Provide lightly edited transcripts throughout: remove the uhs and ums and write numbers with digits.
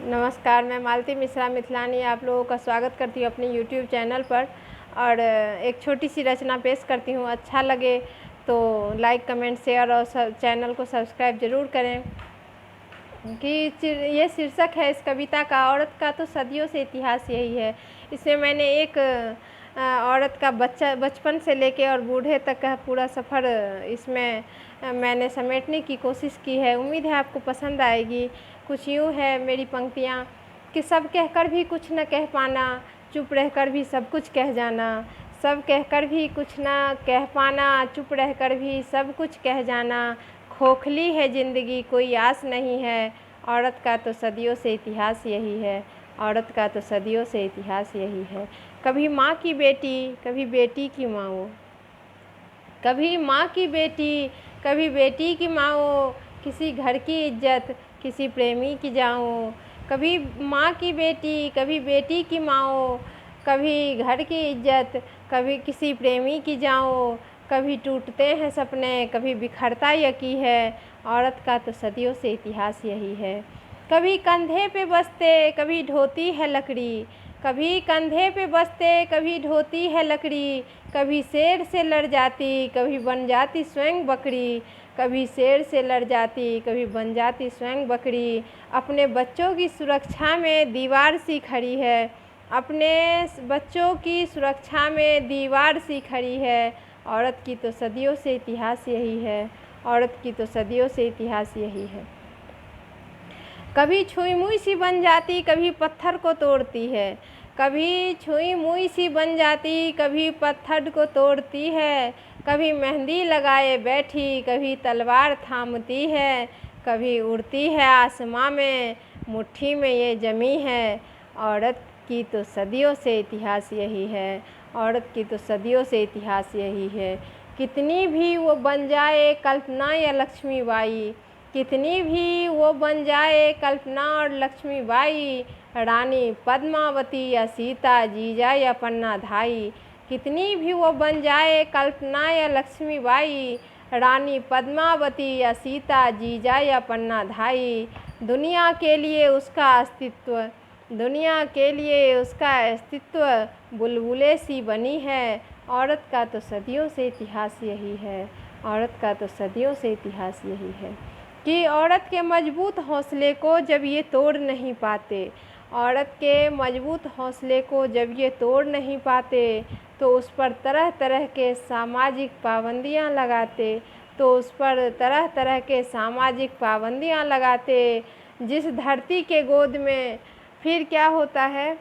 नमस्कार, मैं मालती मिश्रा मिथिलानी आप लोगों का स्वागत करती हूँ अपने यूट्यूब चैनल पर। और एक छोटी सी रचना पेश करती हूँ। अच्छा लगे तो लाइक, कमेंट, शेयर और चैनल को सब्सक्राइब ज़रूर करें। कि ये शीर्षक है इस कविता का, औरत का तो सदियों से इतिहास यही है। इसमें मैंने एक औरत का बचपन से लेके और बूढ़े तक का पूरा सफ़र इसमें मैंने समेटने की कोशिश की है। उम्मीद है आपको पसंद आएगी। कुछ यूँ है मेरी पंक्तियाँ कि सब कहकर भी कुछ न कह पाना, चुप रहकर भी सब कुछ कह जाना। सब कहकर भी कुछ न कह पाना, चुप रहकर भी सब कुछ कह जाना। खोखली है ज़िंदगी, कोई आस नहीं है। औरत का तो सदियों से इतिहास यही है। औरत का तो सदियों से इतिहास यही है। कभी माँ की बेटी, कभी बेटी की माँ हो। कभी माँ की बेटी, कभी बेटी की माँ हो। किसी घर की इज्जत, किसी प्रेमी की जाओ। कभी माँ की बेटी, कभी बेटी की माँ हो। कभी घर की इज्जत, कभी किसी प्रेमी की जाओ। कभी टूटते हैं सपने, कभी बिखरता यकी है। औरत का तो सदियों से इतिहास यही है। कभी कंधे पे बसते, कभी ढोती है लकड़ी। कभी कंधे पे बसते, कभी ढोती है लकड़ी। कभी शेर से लड़ जाती, कभी बन जाती स्वयं बकरी। कभी शेर से लड़ जाती, कभी बन जाती स्वयं बकरी। अपने बच्चों की सुरक्षा में दीवार सी खड़ी है। अपने बच्चों की सुरक्षा में दीवार सी खड़ी है। औरत की तो सदियों से इतिहास यही है। औरत की तो सदियों से इतिहास यही है। कभी छुई मुई सी बन जाती, कभी पत्थर को तोड़ती है। कभी छुई मुई सी बन जाती, कभी पत्थर को तोड़ती है। कभी मेहंदी लगाए बैठी, कभी तलवार थामती है। कभी उड़ती है आसमां में, मुट्ठी में ये जमी है। औरत की तो सदियों से इतिहास यही है। औरत की तो सदियों से इतिहास यही है। कितनी भी वो बन जाए कल्पना या लक्ष्मीबाई, कितनी भी वो बन जाए कल्पना और लक्ष्मीबाई। रानी पद्मावती या सीता, जीजा या पन्ना धाई। कितनी भी वो बन जाए कल्पना या लक्ष्मीबाई। रानी पद्मावती या सीता, जीजा या पन्ना धाई। दुनिया के लिए उसका अस्तित्व, दुनिया के लिए उसका अस्तित्व बुलबुले सी बनी है। औरत का तो सदियों से इतिहास यही है। औरत का तो सदियों से इतिहास यही है कि औरत के मजबूत हौसले को जब ये तोड़ नहीं पाते, औरत के मजबूत हौसले को जब ये तोड़ नहीं पाते, तो उस पर तरह तरह के सामाजिक पाबंदियां लगाते, तो उस पर तरह तरह के सामाजिक पाबंदियां लगाते। जिस धरती के गोद में फिर क्या होता है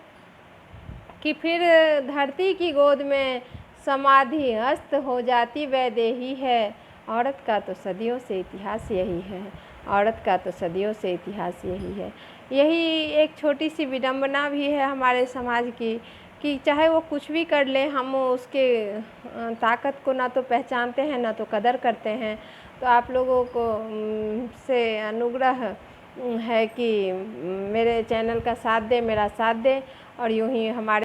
कि फिर धरती की गोद में समाधि हस्त हो जाती वैदेही है। औरत का तो सदियों से इतिहास यही है। औरत का तो सदियों से इतिहास यही है। यही एक छोटी सी विडंबना भी है हमारे समाज की कि चाहे वो कुछ भी कर ले, हम उसके ताकत को ना तो पहचानते हैं ना तो कदर करते हैं। तो आप लोगों को से अनुग्रह है कि मेरे चैनल का साथ दें, मेरा साथ दें और यूँ ही हमारे